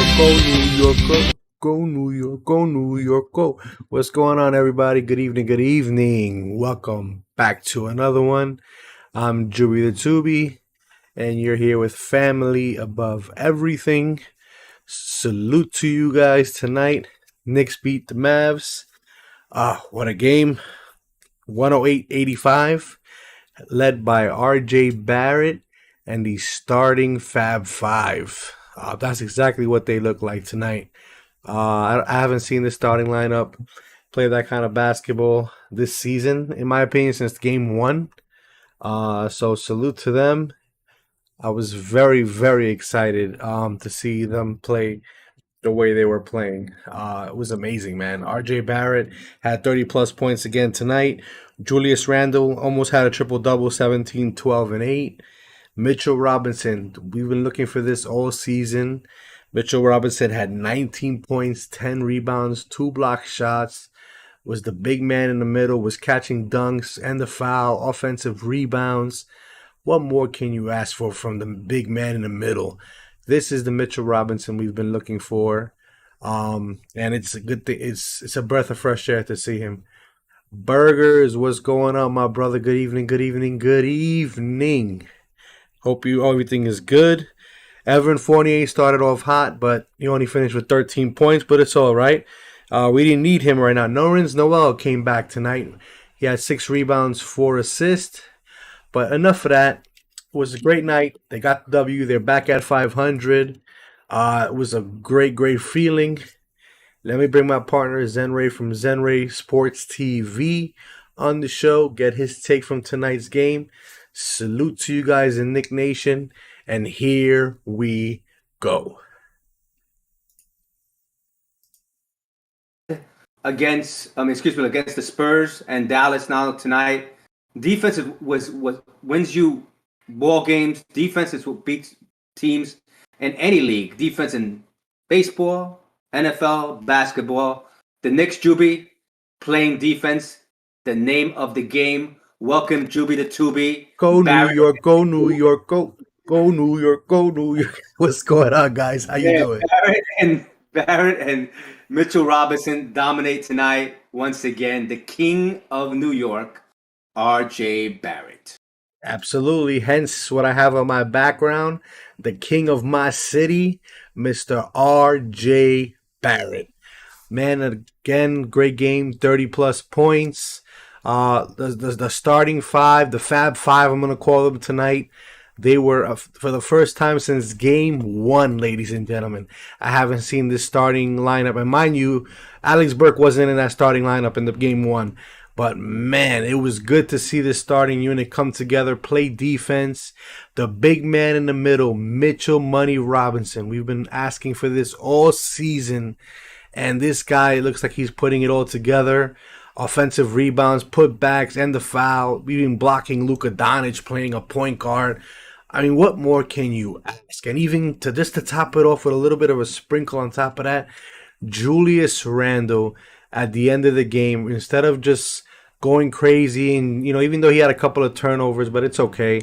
York, go New York, go New York, go. What's going on, everybody? Good evening, good evening. Welcome back to another one. I'm Juby the Tubi, and you're here with family above everything. Salute to you guys tonight. Knicks beat the Mavs. What a game. 108-85, led by RJ Barrett and the starting Fab Five. That's exactly what they look like tonight. I haven't seen the starting lineup play that kind of basketball this season, in my opinion, since game one. So salute to them. I was very, very excited to see them play the way they were playing. It was amazing, man. RJ Barrett had 30 plus points again tonight. Julius Randle almost had a triple double, 17, 12, and 8. Mitchell Robinson, we've been looking for this all season. Mitchell Robinson had 19 points, 10 rebounds, 2 block shots, was the big man in the middle, was catching dunks and the foul, offensive rebounds. What more can you ask for from the big man in the middle? This is the Mitchell Robinson we've been looking for. And it's a good thing. It's a breath of fresh air to see him. Burgers, what's going on, my brother? Good evening, good evening, good evening. Hope everything is good. Evan Fournier started off hot, but he only finished with 13 points, but it's all right. We didn't need him right now. Norins Noel came back tonight. He had 6 rebounds, 4 assists. But enough of that. It was a great night. They got the W. They're back at 500. It was a great, great feeling. Let me bring my partner Zenray from Zenray Sports TV on the show. Get his take from tonight's game. Salute to you guys in Knick Nation. And here we go. Against the Spurs and Dallas now tonight. Defense was what wins you ball games. Defense is what beats teams in any league. Defense in baseball, NFL, basketball. The Knicks, Juby, playing defense. The name of the game. Welcome, Juby to Tubi. Go New York, go New York, go New York, go New York. What's going on, guys? How you doing? Barrett and Mitchell Robinson dominate tonight once again. The King of New York, RJ Barrett. Absolutely. Hence what I have on my background, the king of my city, Mr. RJ Barrett. Man, again, great game, 30 plus points. The starting five, the Fab Five, I'm going to call them tonight. They were, for the first time since game one, ladies and gentlemen. I haven't seen this starting lineup. And mind you, Alex Burke wasn't in that starting lineup in the game one. But, man, it was good to see this starting unit come together, play defense. The big man in the middle, Mitchell Money Robinson. We've been asking for this all season. And this guy looks like he's putting it all together. Offensive rebounds, putbacks, and the foul. Even blocking Luka Doncic, playing a point guard. I mean, what more can you ask? And even to top it off with a little bit of a sprinkle on top of that, Julius Randle at the end of the game, instead of just going crazy and, even though he had a couple of turnovers, but it's okay.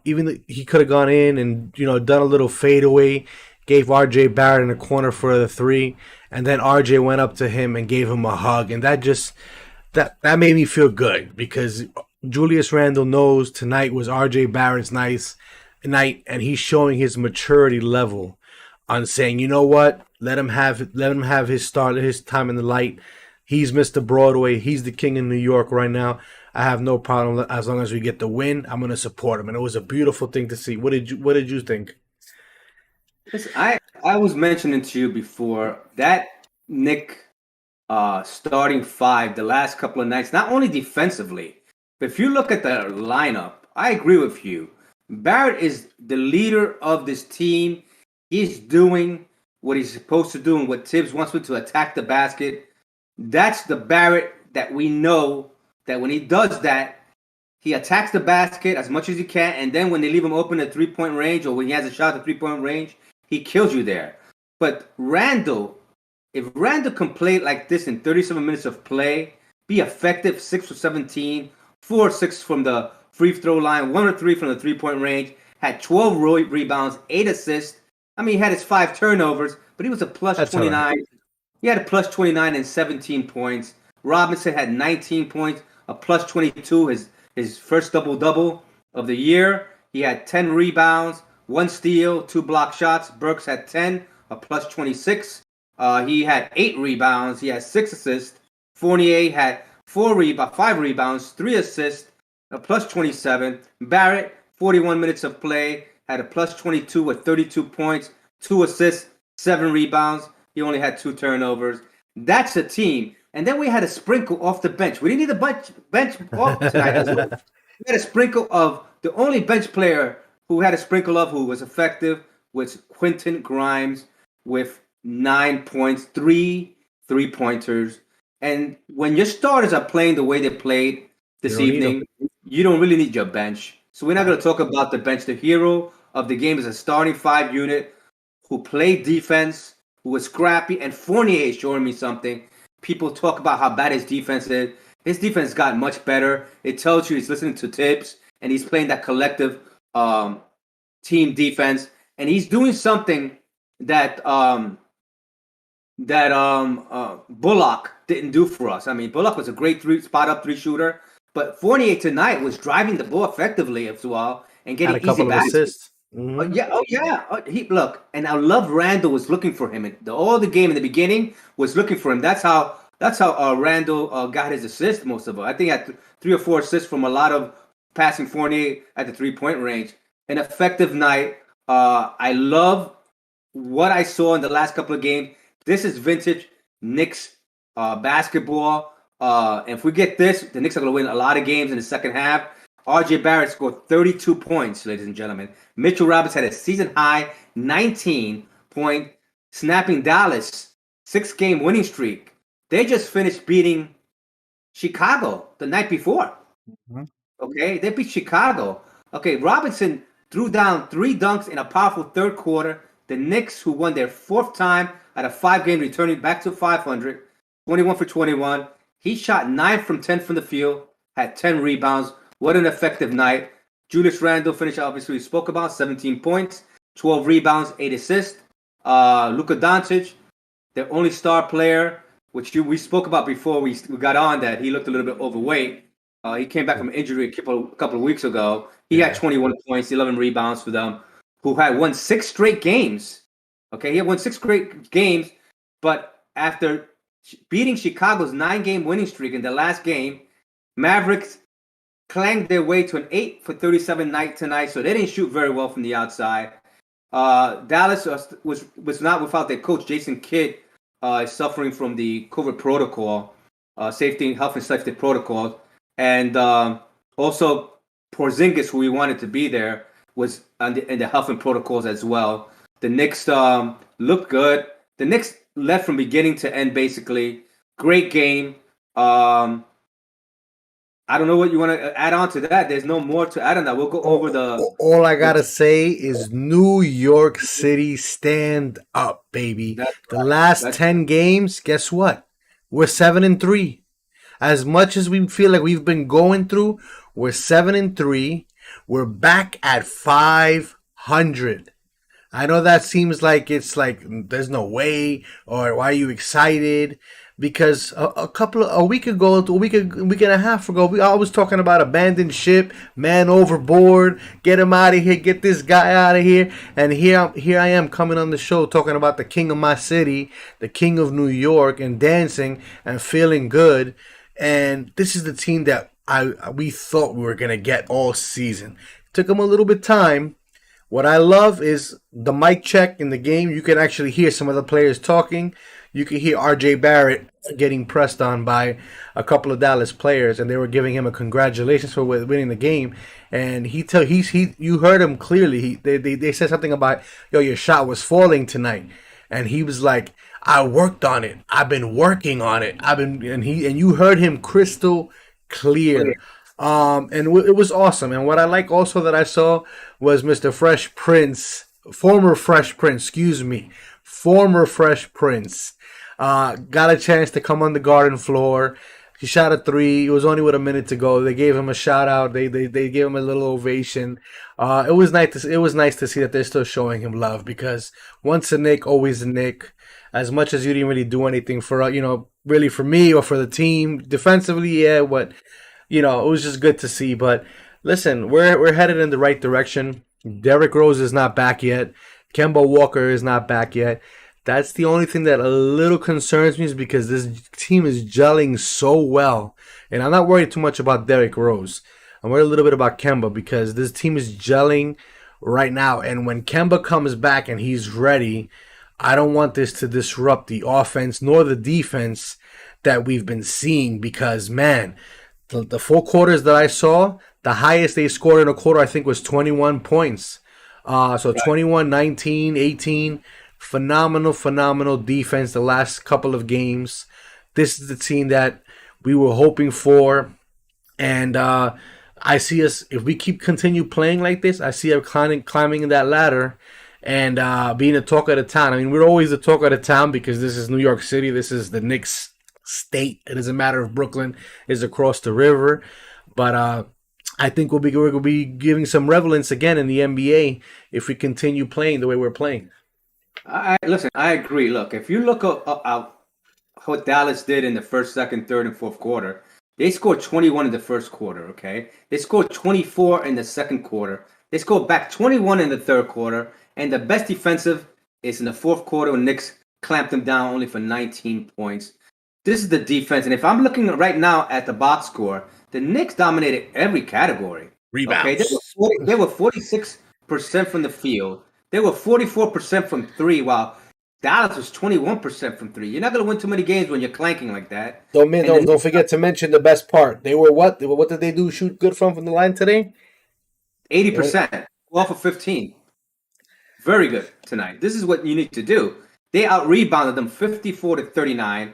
He could have gone in and, done a little fadeaway, gave RJ Barrett in the corner for the 3, and then RJ went up to him and gave him a hug. And that made me feel good because Julius Randle knows tonight was RJ Barrett's night, and he's showing his maturity level on saying, you know what, let him have his time in the light. He's Mr. Broadway. He's the king of New York right now. I have no problem as long as we get the win. I'm going to support him, and it was a beautiful thing to see. What did you think? Listen, I was mentioning to you before that Knick starting five the last couple of nights, not only defensively, but if you look at the lineup, I agree with you. Barrett is the leader of this team. He's doing what he's supposed to do and what Tibbs wants him to attack the basket. That's the Barrett that we know that when he does that, he attacks the basket as much as he can, and then when they leave him open at three-point range or when he has a shot at three-point range, he kills you there. But Randle, if Randle can play like this in 37 minutes of play, be effective, 6 for 17, 4 or 6 from the free throw line, 1 or 3 from the three-point range, had 12 rebounds, 8 assists, I mean, he had his 5 turnovers, but he was a plus That's all right. 29. He had a plus 29 and 17 points. Robinson had 19 points, a plus 22, his first double double of the year. He had 10 rebounds, 1 steal, 2 block shots. Burks had 10, a plus 26. He had 8 rebounds. He had 6 assists. Fournier had 5 rebounds, 3 assists, a plus 27. Barrett, 41 minutes of play, had a plus 22 with 32 points, 2 assists, 7 rebounds. He only had 2 turnovers. That's a team. And then we had a sprinkle off the bench. We didn't need a bench off tonight as well. We had a sprinkle of the only bench player who had a sprinkle of who was effective was Quentin Grimes with 9 points, 3 3-pointers. And when your starters are playing the way they played You this don't need them. evening, you don't really need your bench. So we're not going to talk about the bench. The hero of the game is a starting 5 unit who played defense, who was scrappy, and Fournier is showing me something. People talk about how bad his defense is. His defense got much better. It tells you he's listening to Tibbs and he's playing that collective team defense, and he's doing something that Bullock didn't do for us. I mean, Bullock was a great spot up three shooter, but Fournier tonight was driving the ball effectively as well and Had getting a easy couple of baskets. assists. Mm-hmm. Yeah, oh yeah. He look, and I love Randall was looking for him. All the game in the beginning was looking for him. That's how Randall got his assist most of it. I think he had 3 or 4 assists from a lot of passing Fournier at the 3-point range. An effective night. I love what I saw in the last couple of games. This is vintage Knicks basketball. And if we get this, the Knicks are going to win a lot of games in the second half. R.J. Barrett scored 32 points, ladies and gentlemen. Mitchell Roberts had a season-high 19-point, snapping Dallas 6-game winning streak. They just finished beating Chicago the night before. Mm-hmm. Okay, they beat Chicago. Okay, Robinson threw down 3 dunks in a powerful third quarter. The Knicks, who won their 4th time at a 5-game, returning back to 500, 21 for 21. He shot 9 from 10 from the field, had 10 rebounds. What an effective night. Julius Randle finished, obviously, we spoke about 17 points, 12 rebounds, 8 assists. Luka Doncic, their only star player, which we spoke about before we got on, that he looked a little bit overweight. He came back from injury a couple of weeks ago. He had 21 points, 11 rebounds for them, who had won 6 straight games. Okay, he had won 6 straight games, but after beating Chicago's 9-game winning streak in the last game, Mavericks clanged their way to an 8 for 37 night tonight, so they didn't shoot very well from the outside. Dallas was not without their coach. Jason Kidd is suffering from the COVID protocol, health and safety protocol. And also Porzingis, who we wanted to be there, was in the health and protocols as well. The Knicks looked good. The Knicks led from beginning to end, basically. Great game. I don't know what you want to add on to that. There's no more to add on that. We'll go over the. All I gotta say is New York City, stand up, baby. The last 10 games, guess what? We're 7-3. As much as we feel like we've been going through, we're 7-3. We're back at 500. I know that seems like it's like there's no way, or why are you excited? Because a week ago, a week and a half ago, we all was talking about abandoned ship, man overboard, get him out of here, get this guy out of here, and here I am coming on the show talking about the king of my city, the king of New York, and dancing and feeling good. And this is the team that we thought we were gonna get all season. Took them a little bit of time. What I love is the mic check in the game. You can actually hear some of the players talking. You can hear R.J. Barrett getting pressed on by a couple of Dallas players, and they were giving him a congratulations for winning the game. And you heard him clearly. They said something about, yo, your shot was falling tonight, and he was like, I worked on it. I've been working on it. And you heard him crystal clear. And it was awesome. And what I like also that I saw was Mr. Fresh Prince, former Fresh Prince, got a chance to come on the garden floor. He shot a three. It was only with a minute to go. They gave him a shout out. They gave him a little ovation. It was nice to see that they're still showing him love because once a Nick, always a Nick. As much as you didn't really do anything for really for me or for the team defensively, yeah, but it was just good to see. But listen, we're headed in the right direction. Derrick Rose is not back yet. Kemba Walker is not back yet. That's the only thing that a little concerns me is because this team is gelling so well. And I'm not worried too much about Derrick Rose. I'm worried a little bit about Kemba because this team is gelling right now. And when Kemba comes back and he's ready, I don't want this to disrupt the offense nor the defense that we've been seeing because, man, the 4 quarters that I saw, the highest they scored in a quarter, I think, was 21 points. So 21, 19, 18. Phenomenal defense the last couple of games. This is the team that we were hoping for. And I see us, if we continue playing like this, I see us climbing that ladder and being the talk of the town. I mean, we're always the talk of the town because this is New York City. This is the Knicks state. It doesn't matter if Brooklyn is across the river. But I think we're going to be giving some relevance again in the NBA if we continue playing the way we're playing. Listen, I agree. Look, if you look at what Dallas did in the first, second, third, and fourth quarter, they scored 21 in the first quarter, okay? They scored 24 in the second quarter. They scored back 21 in the third quarter. And the best defensive is in the fourth quarter when Knicks clamped them down only for 19 points. This is the defense. And if I'm looking right now at the box score, the Knicks dominated every category. Rebounds. Okay? They were 46% from the field. They were 44% from three, while Dallas was 21% from three. You're not going to win too many games when you're clanking like that. Don't forget to mention the best part. They were what? What did they do? Shoot good from the line today? 80%. 12 for 15. Very good tonight. This is what you need to do. They out-rebounded them 54-39.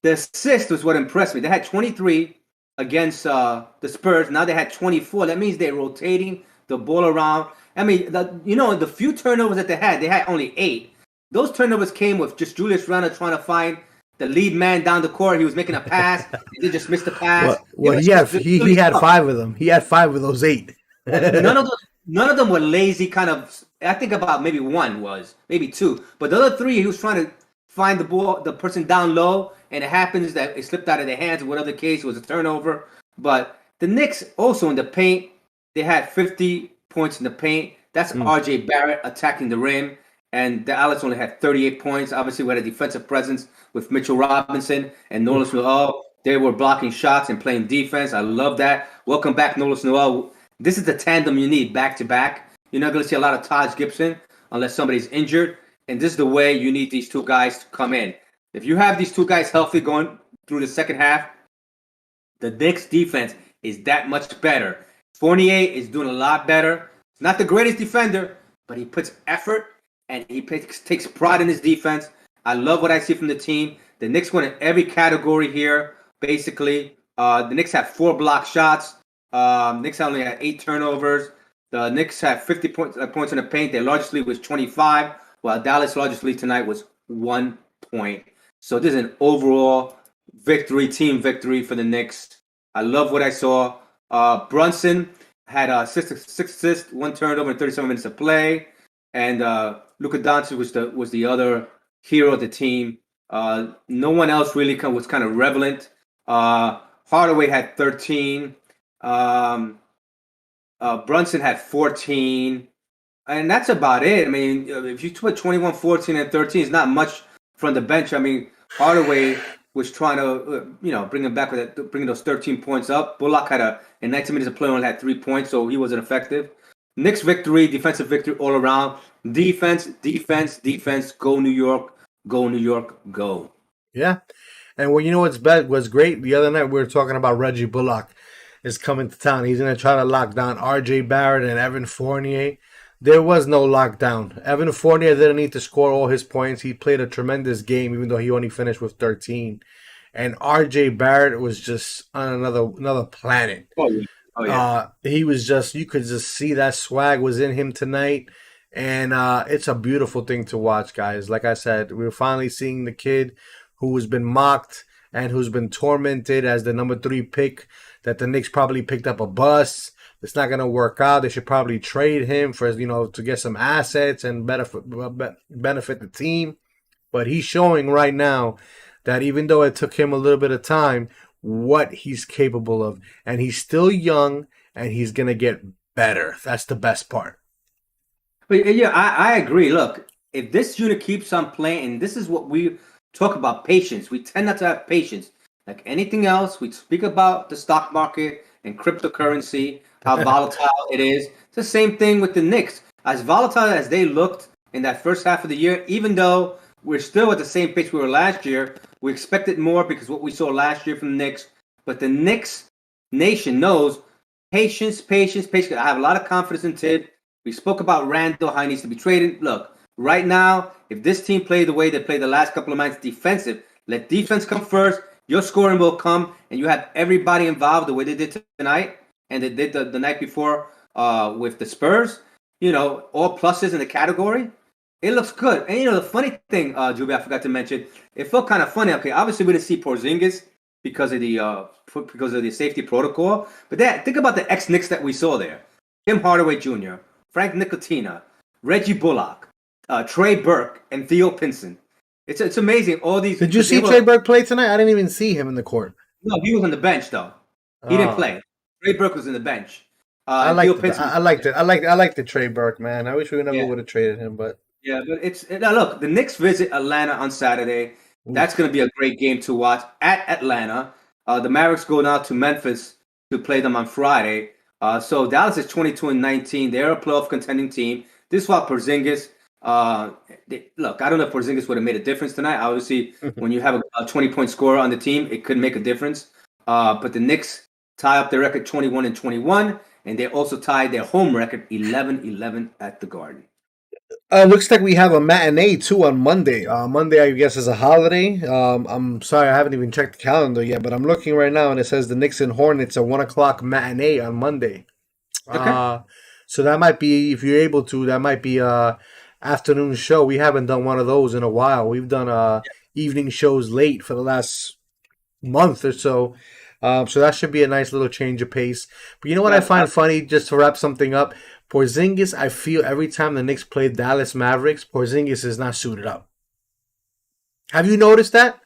The assist was what impressed me. They had 23 against the Spurs. Now they had 24. That means they're rotating the ball around. I mean, the few turnovers that they had only 8. Those turnovers came with just Julius Randle trying to find the lead man down the court. He was making a pass. He just missed the pass. Well, he had 5 of them. He had 5 of those 8. None of them were lazy kind of. I think about maybe 1 was, maybe 2. But the other 3, he was trying to find the ball, the person down low, and it happens that it slipped out of their hands. Whatever the case, it was a turnover. But the Knicks also in the paint, they had 50 points in the paint. That's RJ Barrett attacking the rim. And Dallas only had 38 points. Obviously, we had a defensive presence with Mitchell Robinson and Nolas Noel. They were blocking shots and playing defense. I love that. Welcome back, Nolas Noel. This is the tandem you need back-to-back. You're not going to see a lot of Taj Gibson unless somebody's injured. And this is the way you need these 2 guys to come in. If you have these 2 guys healthy going through the second half, the Knicks defense is that much better. Fournier is doing a lot better. He's not the greatest defender, but he puts effort and he takes pride in his defense. I love what I see from the team. The Knicks won in every category here, basically. The Knicks had 4 block shots. Knicks only had 8 turnovers. The Knicks had 50 points in the paint. Their largest lead was 25, while Dallas' largest lead tonight was 1 point. So this is an overall team victory for the Knicks. I love what I saw. Brunson had 6 assists, 1 turnover in 37 minutes of play. And Luka Doncic was the other hero of the team. No one else really was kind of relevant. Hardaway had 13. Brunson had 14. And that's about it. I mean, if you put 21, 14, and 13, it's not much from the bench. I mean, Hardaway was trying to, bring him back with bringing those 13 points up. Bullock had in 19 minutes of play only had 3 points, so he wasn't effective. Knicks victory, defensive victory all around. Defense. Go New York. Go New York. Go. Yeah. And what's great? The other night we were talking about Reggie Bullock is coming to town. He's going to try to lock down RJ Barrett and Evan Fournier. There was no lockdown. Evan Fournier didn't need to score all his points. He played a tremendous game, even though he only finished with 13. And RJ Barrett was just on another planet. Oh, yeah. He was you could just see that swag was in him tonight. And it's a beautiful thing to watch, guys. Like I said, we're finally seeing the kid who has been mocked and who's been tormented as the number 3 pick, that the Knicks probably picked up a bust. It's not going to work out. They should probably trade him for, to get some assets and benefit the team. But he's showing right now that even though it took him a little bit of time, what he's capable of. And he's still young and he's going to get better. That's the best part. But yeah, I agree. Look, if this unit keeps on playing, and this is what we talk about patience, we tend not to have patience. Like anything else, we speak about the stock market and cryptocurrency, how volatile it is. It's the same thing with the Knicks. As volatile as they looked in that first half of the year, even though we're still at the same pace we were last year, we expected more because what we saw last year from the Knicks. But the Knicks nation knows patience, patience, patience. I have a lot of confidence in Tibbs. We spoke about Randall, how he needs to be traded. Look, right now, if this team played the way they played the last couple of nights defensive, let defense come first. Your scoring will come, and you have everybody involved the way they did tonight and they did the night before with the Spurs. All pluses in the category. It looks good. And the funny thing, Juby, I forgot to mention, it felt kind of funny. Okay, obviously we didn't see Porzingis because of the safety protocol. But think about the ex-Knicks that we saw there: Tim Hardaway Jr., Frank Ntilikina, Reggie Bullock, Trey Burke, and Theo Pinson. It's amazing. All these. Did you see Trey Burke play tonight? I didn't even see him in the court. No, he was on the bench though. He didn't play. Trey Burke was in the bench. I liked it. I liked it. I liked the Trey Burke, man. I wish we never would have traded him, but yeah. But now look, the Knicks visit Atlanta on Saturday. That's going to be a great game to watch at Atlanta. The Mavericks go now to Memphis to play them on Friday. So Dallas is 22-19. They're a playoff contending team. This is why Porzingis. Look, I don't know if Porzingis would have made a difference tonight. Obviously, when you have a 20-point scorer on the team, it could make a difference. But the Knicks tie up their record 21-21, and they also tied their home record 11-11 at the Garden. Looks like we have a matinee too on Monday. Monday, I guess, is a holiday. I'm sorry, I haven't even checked the calendar yet, but I'm looking right now, and it says the Knicks and Hornets a 1:00 matinee on Monday. Okay. So that might be, if you're able to, that might be a afternoon show. We haven't done one of those in a while. We've done evening shows late for the last month or so. So that should be a nice little change of pace. But you know what I find funny, just to wrap something up? Porzingis, I feel every time the Knicks play Dallas Mavericks, Porzingis is not suited up. Have you noticed that?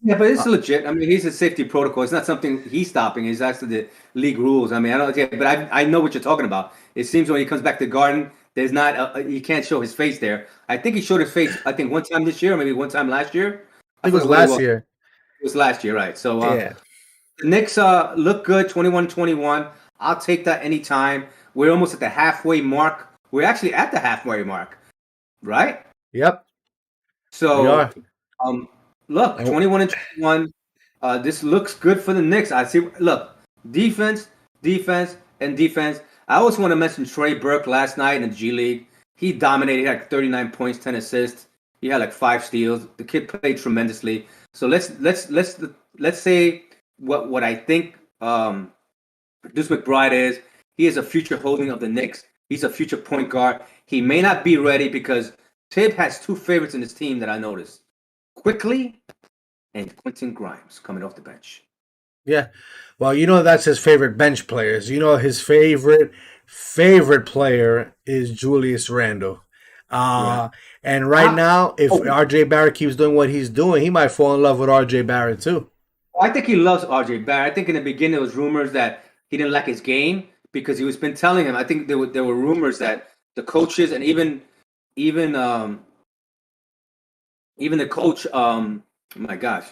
Yeah, but it's legit. I mean, he's a safety protocol. It's not something he's stopping. It's actually the league rules. I mean, I don't. Yeah, but I know what you're talking about. It seems when he comes back to Garden, there's not. He can't show his face there. I think he showed his face. I think one time this year, or maybe one time last year. I think it was last year. It was last year, right? So yeah. The Knicks look good, 21-21. I'll take that anytime. We're almost at the halfway mark. We're actually at the halfway mark, right? Yep. So, look, 21-21. This looks good for the Knicks. I see. Look, defense, and defense. I also want to mention Trey Burke last night in the G League. He dominated. He had 39 points, 10 assists. He had like 5 steals. The kid played tremendously. So let's say what I think Deuce McBride is. He is a future holding of the Knicks. He's a future point guard. He may not be ready because Tibb has 2 favorites in his team that I noticed. Quickly and Quentin Grimes coming off the bench. Yeah. Well, that's his favorite bench players. His favorite player is Julius Randle. And right now, if RJ Barrett keeps doing what he's doing, he might fall in love with RJ Barrett too. I think he loves RJ Barrett. I think in the beginning there was rumors that he didn't like his game because he was been telling him. I think there were rumors that the coaches and even the coach, my gosh,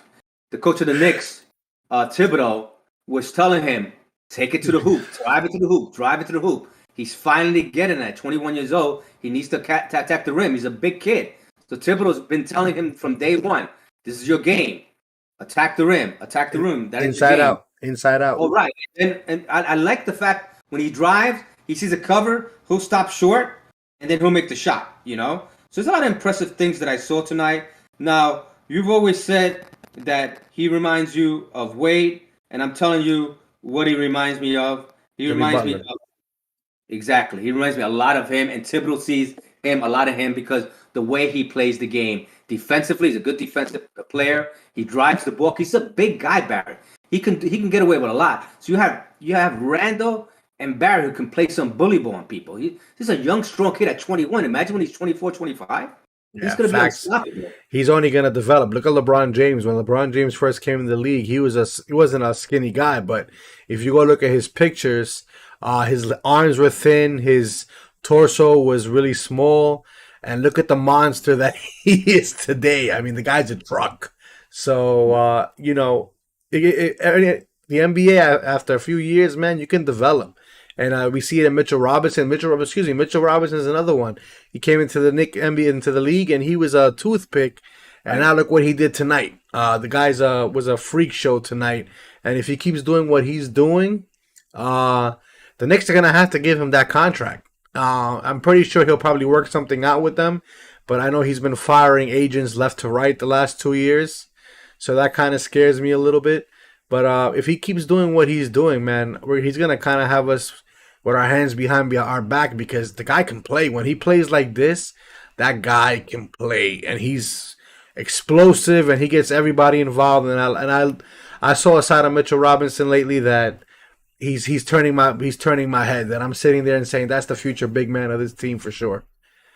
the coach of the Knicks, Thibodeau, was telling him, take it to the hoop, drive it to the hoop, drive it to the hoop. He's finally getting that. 21 years old, he needs to attack the rim. He's a big kid. So Thibodeau's been telling him from day one, this is your game. Attack the rim. Attack the rim. That inside out. Inside out. All right. And I like the fact when he drives, he sees a cover, he'll stop short, and then he'll make the shot, So there's a lot of impressive things that I saw tonight. Now, you've always said that he reminds you of Wade, and I'm telling you what he reminds me of. He reminds me of exactly. He reminds me a lot of him, and Thibodeau sees a lot of him because the way he plays the game. Defensively, he's a good defensive player. He drives the ball. He's a big guy, Barrett. He can get away with a lot. So you have Randall and Barrett who can play some bully ball on people. He's a young, strong kid at 21. Imagine when he's 24, 25. He's Yeah, going to be facts. unstoppable. He's only going to develop. Look at LeBron James. When LeBron James first came in the league, he wasn't a skinny guy, but if you go look at his pictures, his arms were thin, his torso was really small, and look at the monster that he is today. I mean, the guy's a truck. So the NBA after a few years, man, you can develop. And we see it in Mitchell Robinson. Mitchell Robinson is another one. He came into the Knicks NBA into the league, and he was a toothpick. And Right. now look what he did tonight. The guy's was a freak show tonight. And if he keeps doing what he's doing, uh, the Knicks are gonna have to give him that contract. I'm pretty sure he'll probably work something out with them. But I know he's been firing agents left to right the last 2 years, so that kind of scares me a little bit. But if he keeps doing what he's doing, man, he's gonna kind of have us with our hands behind our back because the guy can play. When he plays like this, that guy can play, and he's explosive, and he gets everybody involved. I saw a side of Mitchell Robinson lately that he's turning my head. That I'm sitting there and saying that's the future big man of this team for sure.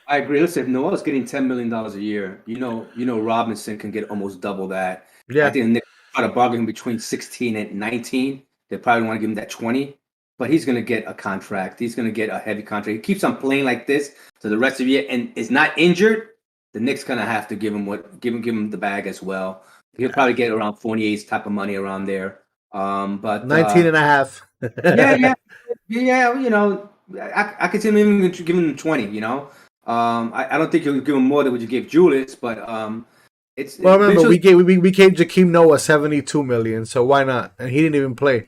I agree. Listen, if Noel's getting $10 million a year, Robinson can get almost double that. I Yeah, think the Knicks try to bargain him between 16 and 19. They probably want to give him that 20, but he's going to get a contract. He's going to get a heavy contract. He keeps on playing like this to the rest of the year and is not injured. The Knicks going to have to give him the bag as well. He'll probably get around 48 type of money around there. But 19 and a half. yeah, yeah, yeah. I could see him even giving him 20. I don't think he'll give him more than what you gave Julius, but Well, remember Mitchell's we gave Jakeem Noah 72 million, so why not? And he didn't even play.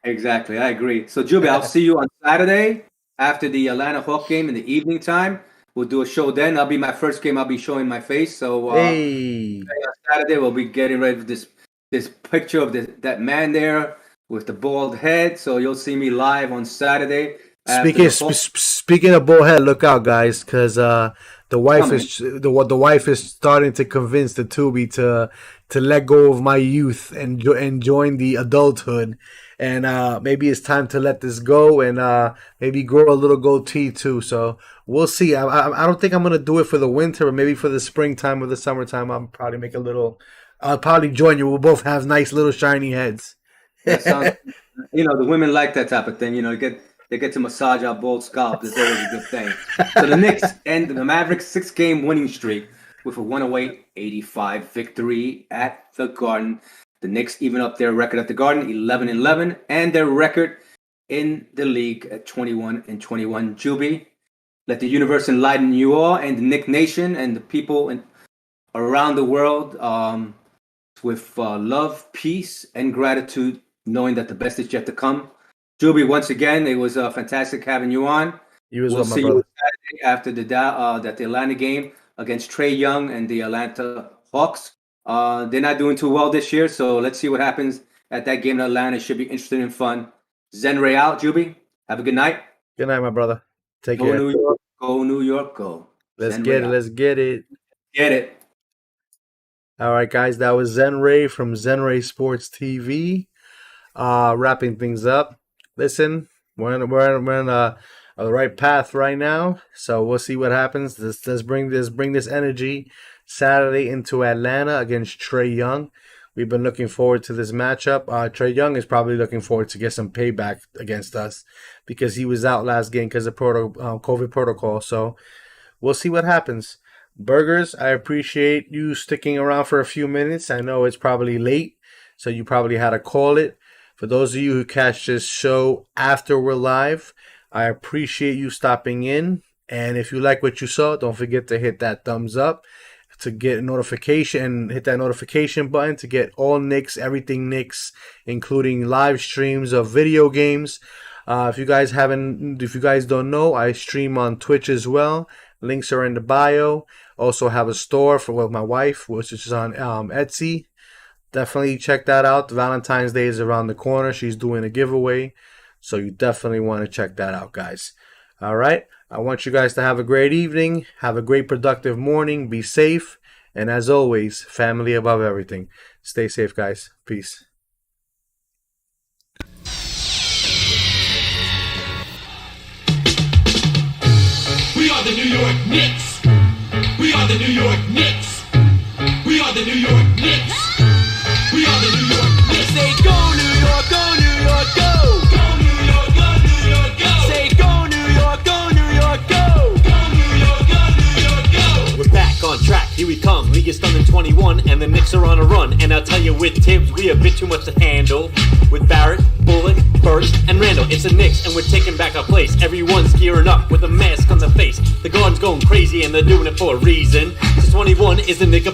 exactly. I agree. So, Juby, I'll see you on Saturday after the Atlanta Hawk game in the evening time. We'll do a show then. That'll be my first game. I'll be showing my face. So Hey, on Saturday we'll be getting ready for this picture of that man there with the bald head. So you'll see me live on Saturday after speaking the Hawk speaking of bullhead, look out, guys, because the wife coming. is the wife is starting to convince the Tubi to let go of my youth and join the adulthood, and maybe it's time to let this go and maybe grow a little goatee too. So we'll see. I don't think I'm gonna do it for the winter, but maybe for the springtime or the summertime, I'll probably make a little. I'll probably join you. We'll both have nice little shiny heads. That sounds. The women like that type of thing. They get to massage our bald scalp. It's always a good thing. So the Knicks end the Mavericks 6-game winning streak with a 108-85 victory at the Garden. The Knicks even up their record at the Garden, 11-11, and their record in the league at 21-21. Juby, let the universe enlighten you all and the Knick Nation and the people around the world with love, peace, and gratitude, knowing that the best is yet to come. Juby, once again, it was fantastic having you on. You as We'll well, my see you brother. Saturday after the Atlanta game against Trey Young and the Atlanta Hawks. They're not doing too well this year, so let's see what happens at that game in Atlanta. It should be interesting and fun. Zen Ray out, Juby. Have a good night. Good night, my brother. Take Go care. New York. Go New York. Go. Let's Zen Ray get it. out. Let's get it. Get it. All right, guys. That was Zen Ray from Zen Ray Sports TV. Wrapping things up. Listen, we're on the right path right now, so we'll see what happens. Let's bring this energy Saturday into Atlanta against Trey Young. We've been looking forward to this matchup. Trey Young is probably looking forward to get some payback against us because he was out last game because of COVID protocol. So we'll see what happens. Burgers, I appreciate you sticking around for a few minutes. I know it's probably late, so you probably had to call it. For those of you who catch this show after we're live, I appreciate you stopping in. And if you like what you saw, don't forget to hit that thumbs up to get a notification. Hit that notification button to get all Knicks, everything Knicks, including live streams of video games. If you guys don't know, I stream on Twitch as well. Links are in the bio. Also have a store with my wife, which is on Etsy. Definitely check that out. Valentine's Day is around the corner. She's doing a giveaway. So you definitely want to check that out, guys. All right. I want you guys to have a great evening, have a great productive morning, be safe, and as always, family above everything. Stay safe, guys. Peace. We are the New York Knicks. We are the New York Knicks. We are the New York Knicks. We are the New York Knicks. Say go New York, go New York, go. Go New York, go New York, go. Say go New York, go New York, go. Go New York, go New York, go. We're back on track, here we come. League is done in 21, and the Knicks are on a run. And I'll tell you, with Tibbs, we a bit too much to handle. With Barrett, Bullock, Burst, and Randall, it's the Knicks, and we're taking back our place. Everyone's gearing up with a mask on the face. The Garden's going crazy, and they're doing it for a reason. 'Cause 21 is the Knick